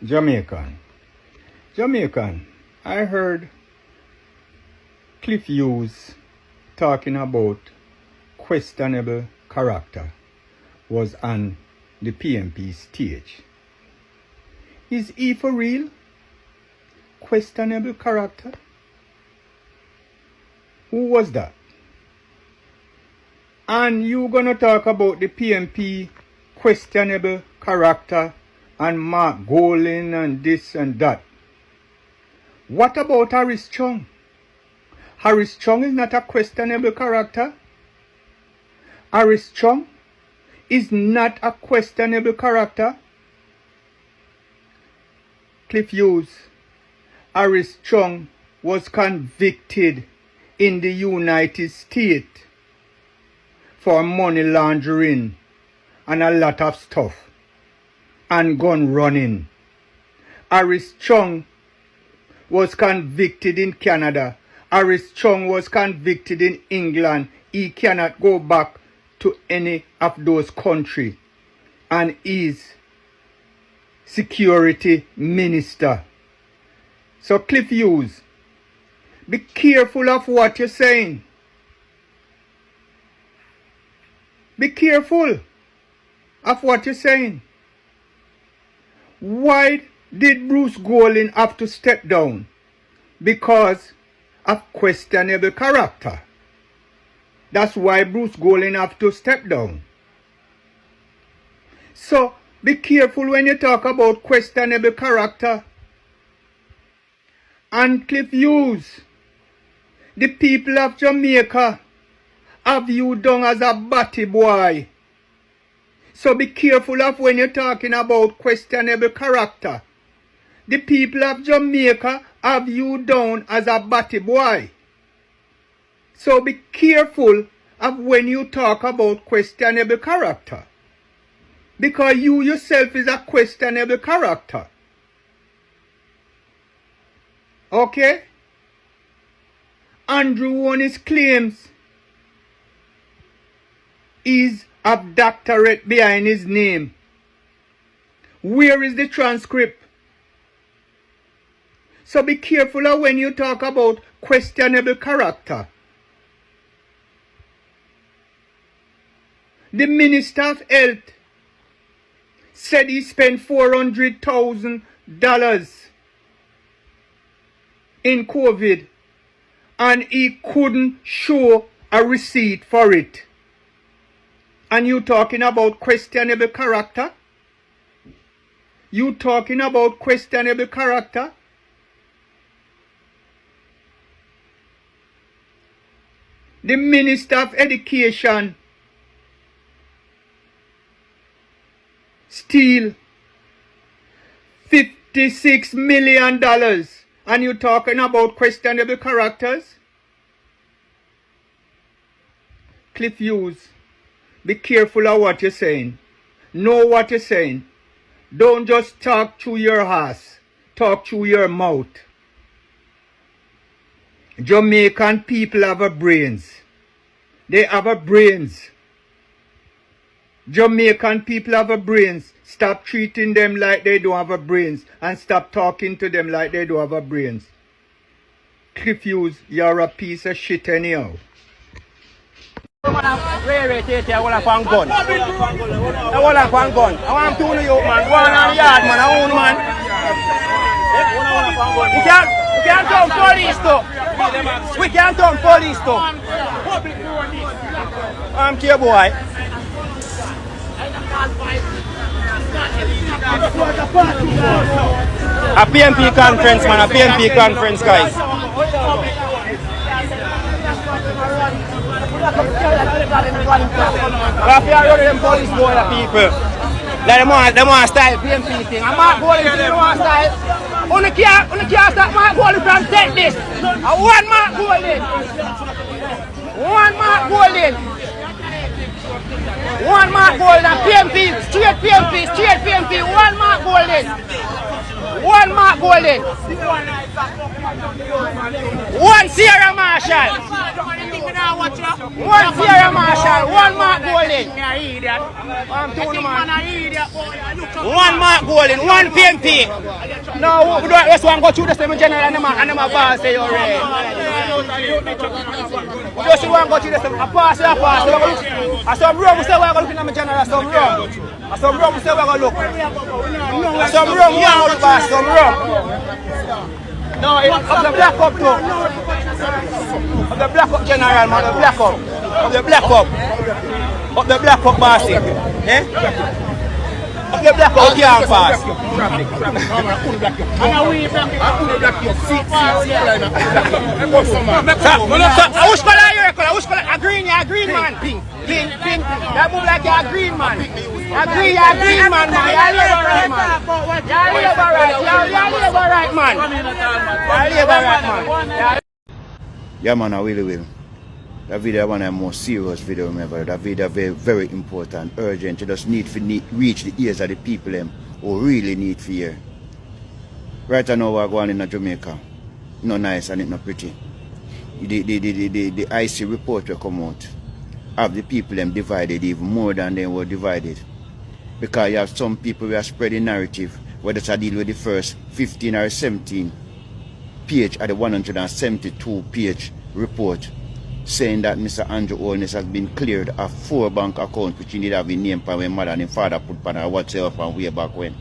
Jamaican, I heard Cliff Hughes talking about questionable character was on the PMP stage. Is he for real? Questionable character? Who was that? And you gonna talk about the PMP questionable character and Mark Golin and this and that. What about Horace Chang? Horace Chang is not a questionable character. Horace Chang is not a questionable character. Cliff Hughes, Horace Chang was convicted in the United States for money laundering and a lot of stuff and gun running. Horace Chang was convicted in Canada. Horace Chang was convicted in England. He cannot go back to any of those countries and is security minister. So Cliff Hughes, be careful of what you're saying. Be careful of what you're saying. Why did Bruce Golin have to step down? Because of questionable character. That's why Bruce Golin have to step down. So be careful when you talk about questionable character. And Cliff Hughes, the people of Jamaica have you done as a batty boy. So be careful of when you're talking about questionable character. The people of Jamaica have you down as a batty boy. So be careful of when you talk about questionable character. Because you yourself is a questionable character. Okay? Andrew Warner's claims is a doctorate behind his name. Where is the transcript? So be careful of when you talk about questionable character. The Minister of Health said he spent $400,000 in COVID and he couldn't show a receipt for it. And you talking about questionable character? You talking about questionable character? The Minister of Education steal $56 million and you talking about questionable characters? Cliff Hughes, be careful of what you're saying. Know what you're saying. Don't just talk through your ass. Talk through your mouth. Jamaican people have a brains. They have a brains. Jamaican people have a brains. Stop treating them like they don't have a brains and stop talking to them like they don't have a brains. Cliff Hughes, you're a piece of shit anyhow. I want to know you, man. One on the yard, man. I own, man. We can't turn police, though. We can't turn police, though. I'm here, boy. A PMP conference, man. A PMP conference, guys. If you are running them police boy, people, like them want style PMP thing. And Mark Golin, they want style. Only can't stop Mark Golin from take this. And one Mark Golin. One Mark Golin. One Mark Golin and PMP, straight PMP, one Mark Golin. one Mark Golden. One Sierra Marshall. One Sierra Marshall. One Mark Golden. One Mark Golden. One PMP. No, we don't just want to go through the same general and I'm a boss say you're right. We just want to go through the same. I pass. I saw wrong, we say we're going to look in the general, some wrong. I saw wrong, we say we're going to look. Some wrong, you want to look back, some wrong. No, of the black up too. Of the black up general, man, the black up. Of the black up. Of the black up bossy. Eh? Of the black up can't pass. Which color you reckon? Which color? A green man. Pink. That move like you're a green man. A green man, man. You're labor right, man. You're labor right, man. You're labor right, man. Yeah, man, I really will. That video is one of the most serious video ever. That video is very, very important, urgent. You just need to reach the ears of the people who really need to hear. Right now we're going in Jamaica. No nice and it's not pretty. The IC report will come out. Have the people divided even more than they were divided. Because you have some people who are spreading narrative, whether it's a deal with the first 15 or 17 page at the 172 page report, saying that Mr. Andrew Holness has been cleared of 4 bank accounts which he did have his name for when mother and his father put on or whatsoever from way back when.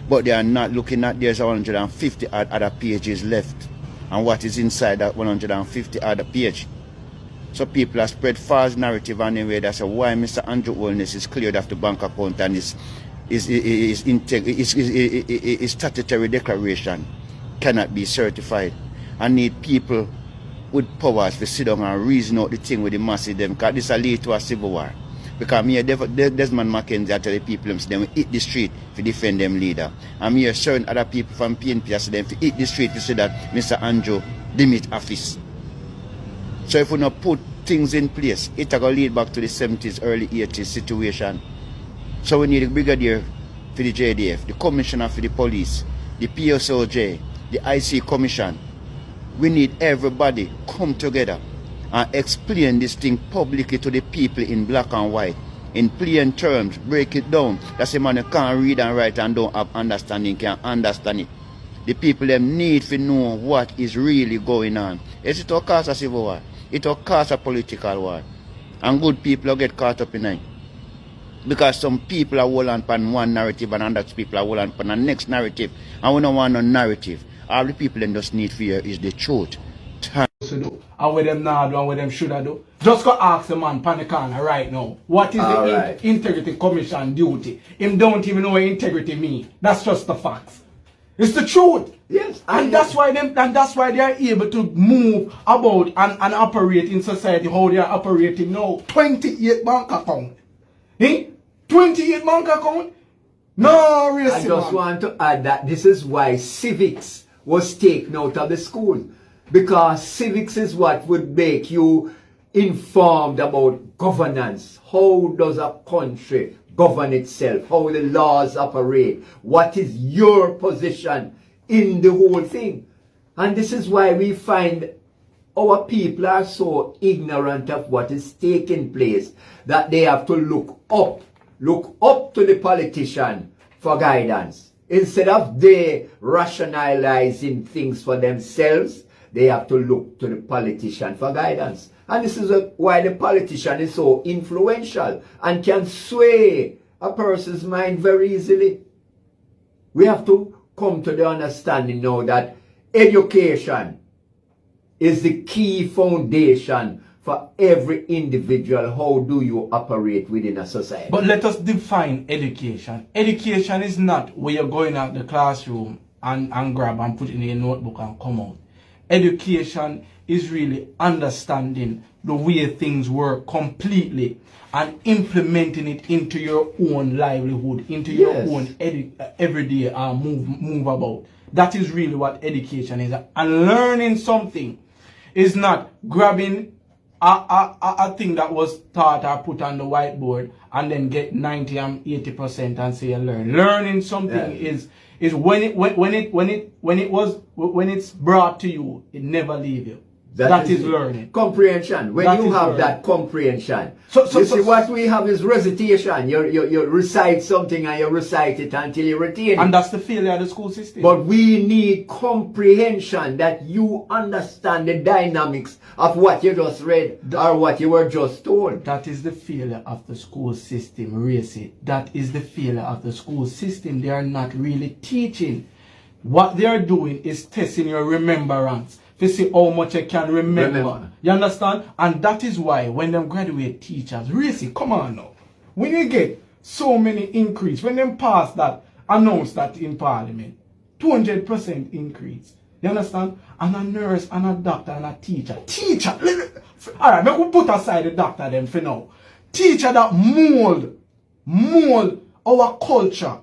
But they are not looking at there's 150 other pages left and what is inside that 150 other page. So people have spread false narrative anyway that say why Mr. Andrew Holness is cleared of the bank account and his statutory declaration cannot be certified. I need people with powers to sit down and reason out the thing with the masses them, because this will lead to a civil war. Because me Desmond Mackenzie I tell the people them will hit the street to defend them leader. And me certain other people from PNP I say them to hit the street to say that Mr. Andrew demit office. So if we not put things in place, it will lead back to the 70s, early 80s situation. So we need a brigadier for the JDF, the commissioner for the police, the PSOJ, the IC commission. We need everybody come together and explain this thing publicly to the people in black and white. In plain terms, break it down. That's a man who can't read and write and don't have understanding, can understand it. The people them need to know what is really going on. It will cause a civil war. It will cause a political war. And good people will get caught up in it. Because some people are holding on one narrative and other people are holding on the next narrative. And we don't want no narrative. All the people in just need fear is the truth. And what them now do and what them should do. Just go ask the man pan the corner right now. What is the Integrity Commission duty? Him don't even know what integrity means. That's just the facts. It's the truth. Yes. And that's why they are able to move about and operate in society how they are operating now. 28 bank account. 28 bank account? No, really. I just want to add that this is why civics was taken out of the school, because civics is what would make you informed about governance. How does a country govern itself? How the laws operate? What is your position in the whole thing? And this is why we find our people are so ignorant of what is taking place that they have to look up to the politician for guidance. Instead of they rationalizing things for themselves, they have to look to the politician for guidance. And this is why the politician is so influential and can sway a person's mind very easily. We have to come to the understanding now that education is the key foundation for every individual. How do you operate within a society? But let us define education. Education is not where you're going out the classroom and grab and put in a notebook and come out. Education is really understanding the way things work completely and implementing it into your own livelihood, into your own everyday move about. That is really what education is. And learning something is not grabbing a thing that was taught or put on the whiteboard and then get 90 and 80% and say learn. Learning something is when it's brought to you, it never leave you. That is learning. Comprehension. When you have that comprehension. What we have is recitation. You recite something and you recite it until you retain it. And that's the failure of the school system. But we need comprehension, that you understand the dynamics of what you just read or what you were just told. That is the failure of the school system, Race. That is the failure of the school system. They are not really teaching. What they are doing is testing your remembrance to see how much you can remember. You understand? And that is why when them graduate teachers, Race, come on now. When you get so many increase, when them pass that, announce that in parliament, 200% increase. You understand? And a nurse and a doctor and a teacher. Alright, we will put aside the doctor them for now. Teacher that mold our culture,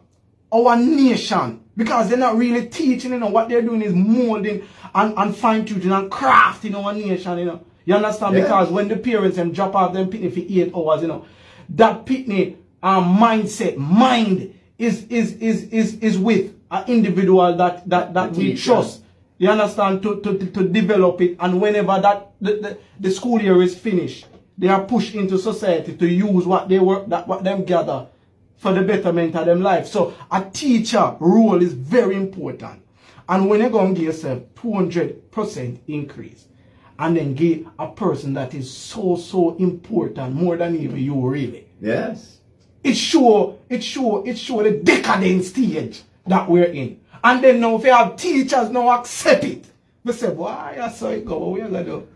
our nation. Because they're not really teaching, what they're doing is molding and fine-tuning and crafting our nation, You understand? Yeah. Because when the parents them drop off them pitney for 8 hours, that pitney mind is with an individual that we trust. You understand? To develop it, and whenever that the school year is finished, they are pushed into society to use what them gather for the betterment of them life. So a teacher role is very important. And when you're going to give yourself 200% increase, and then give a person that is so important, more than even you really. Yes. It show the decadent stage that we're in. And then now if you have teachers now accept it. We say, why I saw it go, we are going to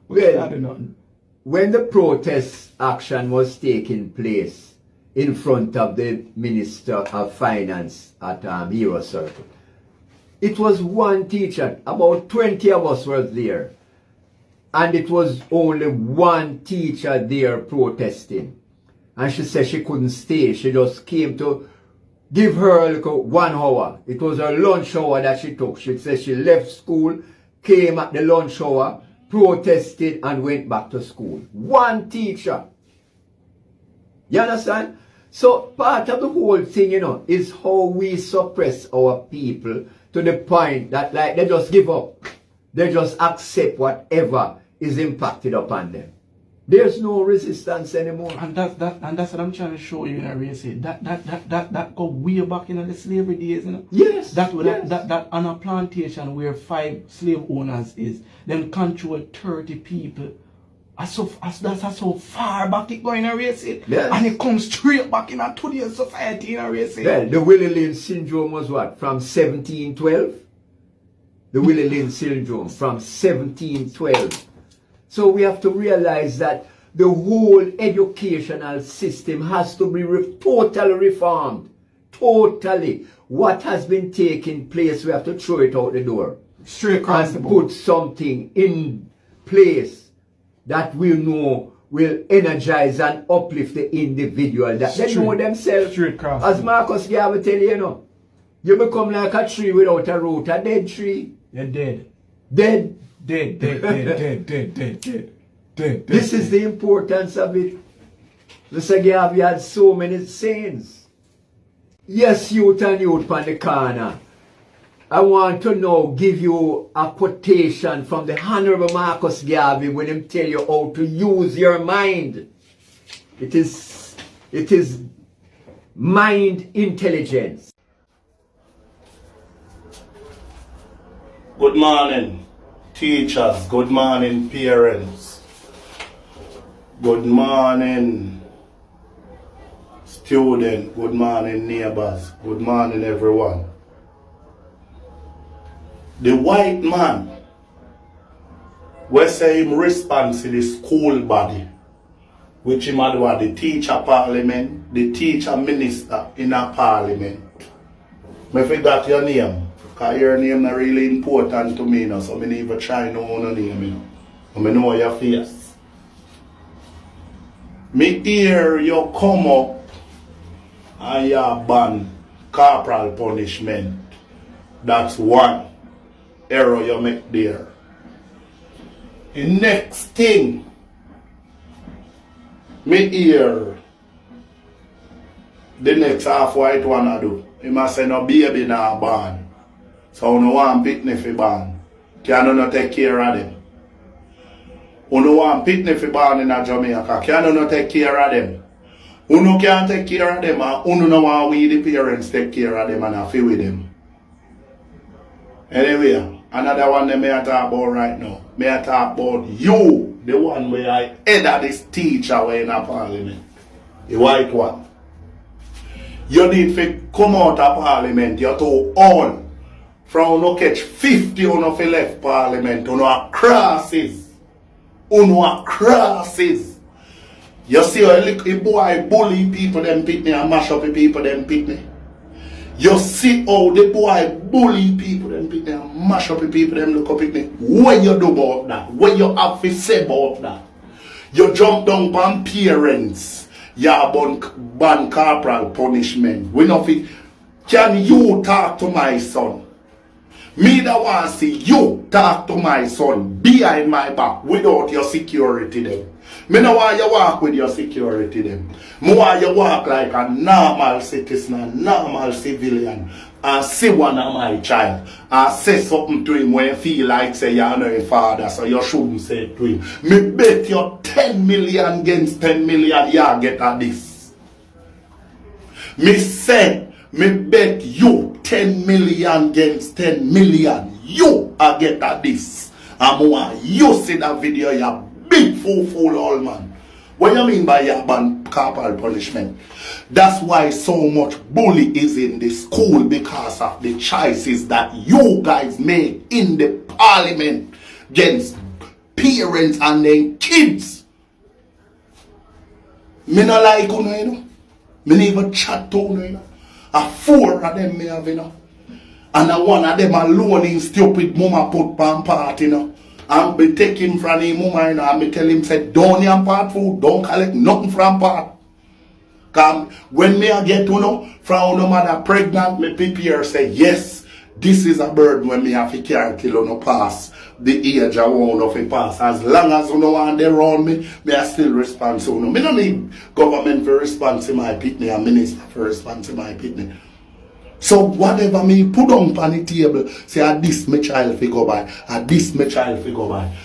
do nothing. When the protest action was taking place in front of the Minister of Finance at Hero Circle, it was one teacher, about 20 of us were there. And it was only one teacher there protesting. And she said she couldn't stay. She just came to give her 1 hour. It was her lunch hour that she took. She said she left school, came at the lunch hour, protested, and went back to school. One teacher. You understand? So part of the whole thing, is how we suppress our people to the point that they just give up. They just accept whatever is impacted upon them. There's no resistance anymore. And that's what I'm trying to show you, Race. That go way back in the slavery days, Yes. That on a plantation where 5 slave owners is, them control 30 people. That's so far back it going, Race. Yes. And it comes straight back in today's society, Race. Well, the Willie Lynn syndrome was what? From 1712? The Willie Lynn syndrome from 1712. So we have to realize that the whole educational system has to be totally reformed. Totally. What has been taking place, we have to throw it out the door. Straight across the board. Put something in place that we know will energize and uplift the individual, that they know themselves. As Marcus Garvey tell you, you become like a tree without a root, a dead tree. You're dead. Dead. Dead. This is the importance of it. Mr. Garvey had so many sayings. Yes, youth and youth on the corner. I want to now give you a quotation from the Honorable Marcus Garvey when he tell you how to use your mind. It is mind intelligence. Good morning, teachers. Good morning, parents. Good morning, students. Good morning, neighbors. Good morning, everyone. The white man, we say him response to the school body, which him had what, the teacher parliament, the teacher minister in a parliament. I forgot your name, because your name is really important to me, so I never try to know your name. I know your face. Me hear you come up and you ban corporal punishment. That's one error you make there. The next thing Me hear the next half white one I do. He must say no baby now born. So no want pitney fi born. Can you not take care of them? You want pitney fi born in a Jamaica. Can you not take care of them? You can't take care of them and you no want we the parents take care of them and I feel with them. Anyway, another one that me I talk about right now. Me I talk about you, the one where I head of this teacher way in a parliament. The white one. You need to come out of parliament. You're too old. From no catch 50 on of left parliament. You know crosses. You know crosses. You see a boy bully people them pitney and mash up the people them pitney. You see how the boy bully people them pitney and mash up the people them look up pitney. What you do about that? What you have to say about that? You jump down on parents. You ban corporal punishment. We know fit. Can you talk to my son? Me that want to see you talk to my son behind my back without your security them. Me no want you walk with your security them. Me want you walk like a normal citizen, a normal civilian, and see one of my child and say something to him when you feel like say you know your father, so you shouldn't say it to him. Me bet you 10 million against 10 million you get at this. Me say, me bet you 10 million against 10 million you are get at this. And want you see that video, you big fool old man. What you mean by your ban corporal punishment? That's why so much bully is in the school, because of the choices that you guys made in the parliament against parents and their kids. Me no like you know. Me never chat to you know. A 4 of them me have you know. And a 1 of them alone in stupid mama put pan party you know. And be take him from him mama you know, and me tell him say don't yam part food, don't collect nothing from part. Come when me I get to know from no mother pregnant, me prepare say yes, this is a burden when me have to carry till no pass the age I want to pass. As long as you know and they around me, I still respond to no. Me don't need government for response to my pitney and minister for response to my pitney. So whatever me put on the table, say this my child fi go by, this my child fi go by.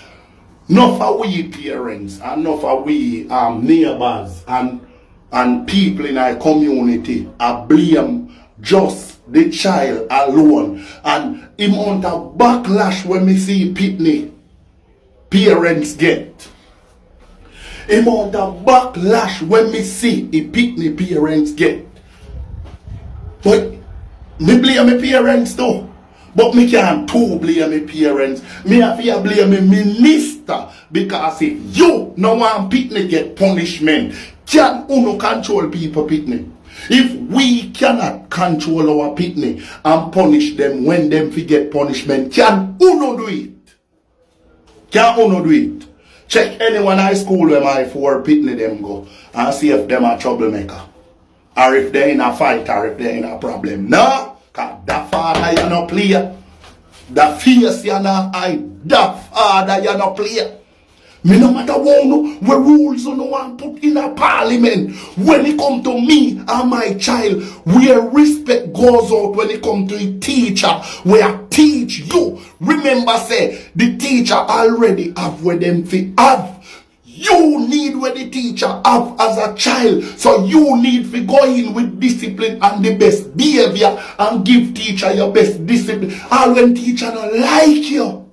Not for we parents and not for we neighbors and people in our community I blame just the child alone. And the amount of backlash when we see pitney parents get. The amount of backlash when we see the pitney parents get. But me blame my parents too. But me can't too blame my parents. Me have to blame my minister. Because if you no want pitney get punishment, can uno control people pitney? If we cannot control our pitney and punish them when them forget punishment, can uno do it? Can uno do it? Check anyone high school where my 4 pitney them go and see if them are troublemaker. Or if they're in a fight or if they're in a problem. No, cause that father you no play. That face you no hide. That father you no play. Me no matter what rules you no want put in a parliament. When it come to me and my child, where respect goes out when it come to a teacher, where I teach you. Remember say, the teacher already have where them fi have. You need what the teacher have as a child. So you need to go in with discipline and the best behavior and give teacher your best discipline. And when teacher don't like you,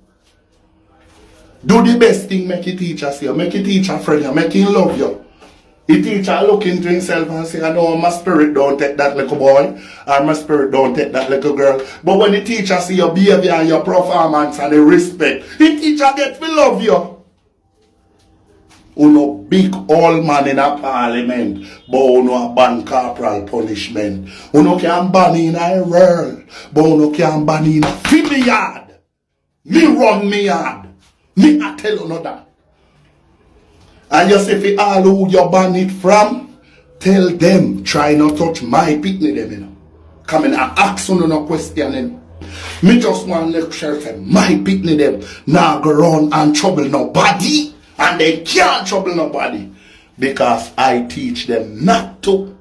do the best thing, make your teacher see you, make your teacher friend you, make him love you. The teacher look into himself and say, I know my spirit don't take that little boy, and my spirit don't take that little girl. But when the teacher see your behavior and your performance and the respect, the teacher get to love you. Uno big old man in a parliament, but uno a ban corporal punishment. Uno can ban in a world, but uno can ban in a yard. Me run me yard. Me I tell you that. And you say for all who you ban it from, tell them try not touch my pitney them, you know. Come in and ask you no question. Me just want to lecture say my pitney them now go run and trouble nobody. And they can't trouble nobody. because I teach them not to.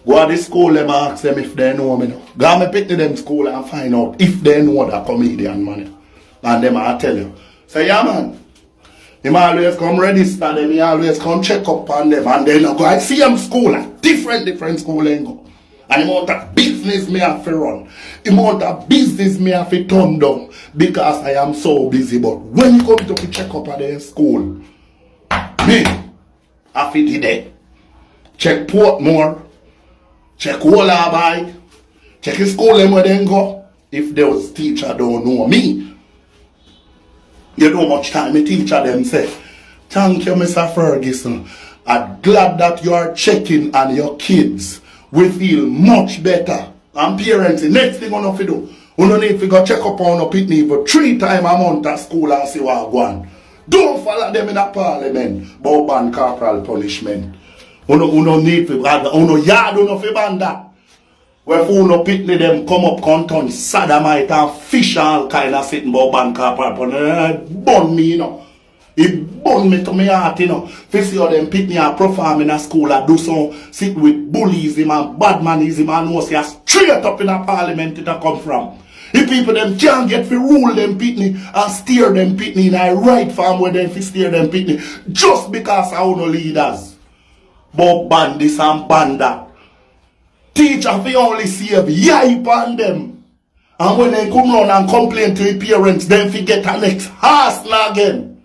Go to the school, them ask them if they know me. No. Go me pick to them school and find out if they know that comedian, man. And them I tell you. Say, yeah, man. Him always come register them, he always come check up on them, and then I go, I see them school, like different school and go. And the amount of business me have to run, the amount of business me have to turn down, because I am so busy. But when you come to check up at the school, me, I have to do that. Check Portmore, check Wallaby, check the school and where they go. If those teacher don't know me, you know much time the teacher them say, thank you, Mr. Ferguson. I'm glad that you are checking on your kids. We feel much better. And parents, the next thing you have to do, you don't need to go check up on your pitney for 3 times a month at school and see what going on. Don't follow them in a parliament about ban corporal punishment. You don't need to, you don't ban that. Where for no pitney them come up content sodomite and fish all kind of sitting about ban corporal punishment. It burn me, you know. It burn me to my heart, you know. First you them pick me and perform in a school and do some sit with bullyism and badmanism and no say straight up in a parliament it a come from. If people them can't get to rule them pitney and steer them pitney in a right farm where them fi steer them pitney just because I no leaders. But ban this and ban that. Teacher fi only save yipe on them. And when they come round and complain to the parents, them fi get an next horse again.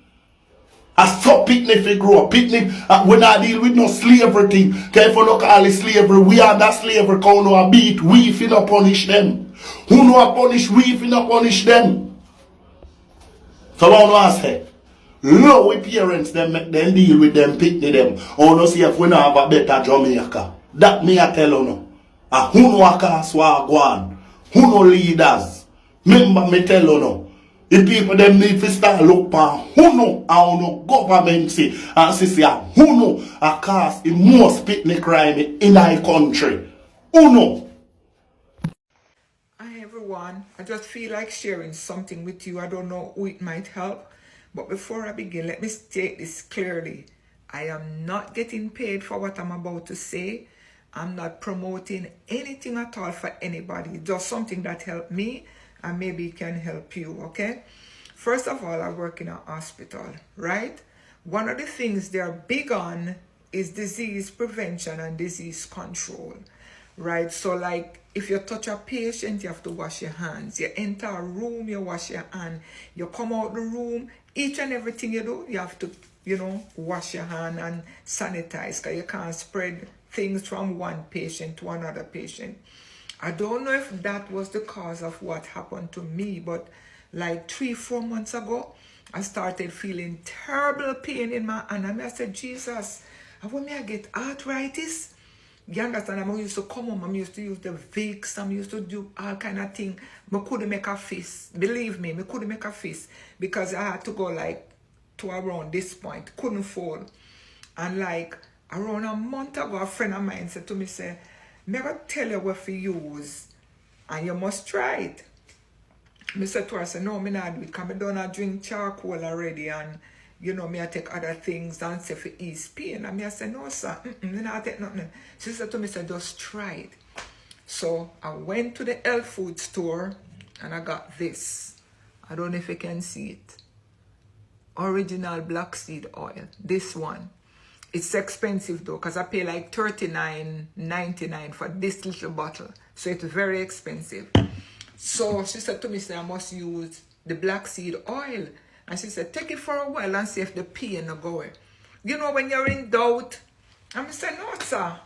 I stop picnic fi grow up. Picnic when I deal with no slavery thing. Cause if you look at all the slavery, we are that slavery count no beat, we fi no punish them. Who no punish, we fi no punish them. So I want to say, low we parents them make them deal with them picnic them. Oh no see if we no have a better Jamaica. That me I tell you no. Who no a cast war go on. Who no leaders. Remember me tell you no. The people them need to start look for who know how no government say and say who know a cause the most picnic crime in our country. Who know? Hi everyone, I just feel like sharing something with you. I don't know who it might help, but before I begin, let me state this clearly. I am not getting paid for what I'm about to say. I'm not promoting anything at all for anybody. Just something that helped me and maybe it can help you, okay? First of all, I work in a hospital, right? One of the things they're big on is disease prevention and disease control, right? So like if you touch a patient, you have to wash your hands. You enter a room, you wash your hand. You come out the room, each and everything you do, you have to, wash your hand and sanitize, because you can't spread things from one patient to another patient. I don't know if that was the cause of what happened to me, but like 3-4 months ago, I started feeling terrible pain in my hand. And I said, Jesus, when I get arthritis, you understand, I used to come home, I used to use the Vicks, I used to do all kind of things. I couldn't make a fist. Believe me, I couldn't make a fist because I had to go like to around this point, couldn't fall. And like around a month ago, a friend of mine said to me, say, I'm going to tell you what to use and you must try it. I said to her, I said, no, I'm not do it because I don't drink charcoal already and me I take other things and say for ease pain. And I said, no sir, I not take nothing. She said to me, said, just try it. So I went to the health food store and I got this. I don't know if you can see it. Original black seed oil. This one. It's expensive though, because I pay like $39.99 for this little bottle. So it's very expensive. So she said to me, say, I must use the black seed oil. And she said, take it for a while and see if the pain will go away. When you're in doubt, I said, no, sir.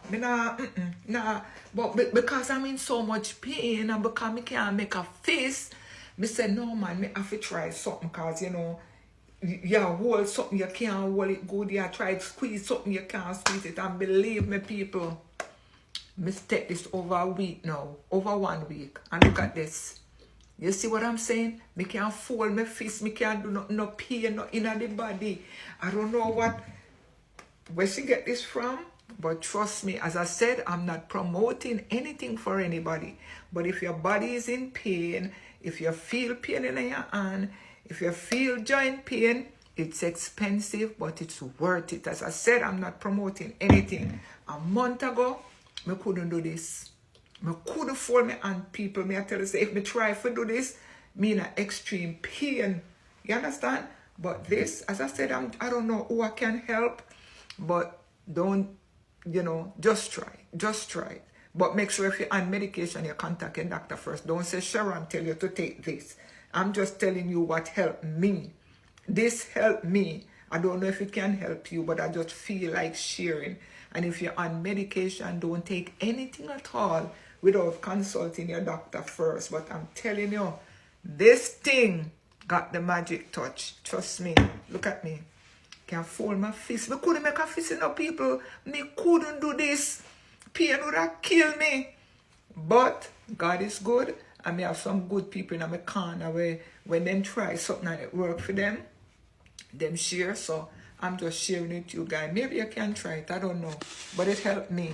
Nah. But because I'm in so much pain and because I can't make a fist, I said, no, man, I have to try something because, you hold something, you can't hold it good. You try to squeeze something, you can't squeeze it. And believe me, people, I take this over a week now, over 1 week. And look at this. You see what I'm saying? Me can't fold my fist, me can't do no pain, no in the body. I don't know where she get this from, but trust me, as I said, I'm not promoting anything for anybody. But if your body is in pain, if you feel pain in your hand, if you feel joint pain, It's expensive, but it's worth it. As I said, I'm not promoting anything. A month ago, I couldn't do this. I couldn't fold me hand, people. Me I tell you, say, if me try to do this, me in an extreme pain. You understand? But this, as I said, I don't know who I can help, but don't, just try. Just try. But make sure if you're on medication, you contact your doctor first. Don't say, Sharon, tell you to take this. I'm just telling you what helped me. This helped me. I don't know if it can help you, but I just feel like sharing. And if you're on medication, don't take anything at all without consulting your doctor first. But I'm telling you, this thing got the magic touch. Trust me. Look at me. Can fold my fist. Me couldn't make a fist in people. Me couldn't do this. Pain would have killed me. But God is good. And me have some good people in my corner where when them try something and it work for them share. So I'm just sharing it with you guys. Maybe you can try it. I don't know. But it helped me.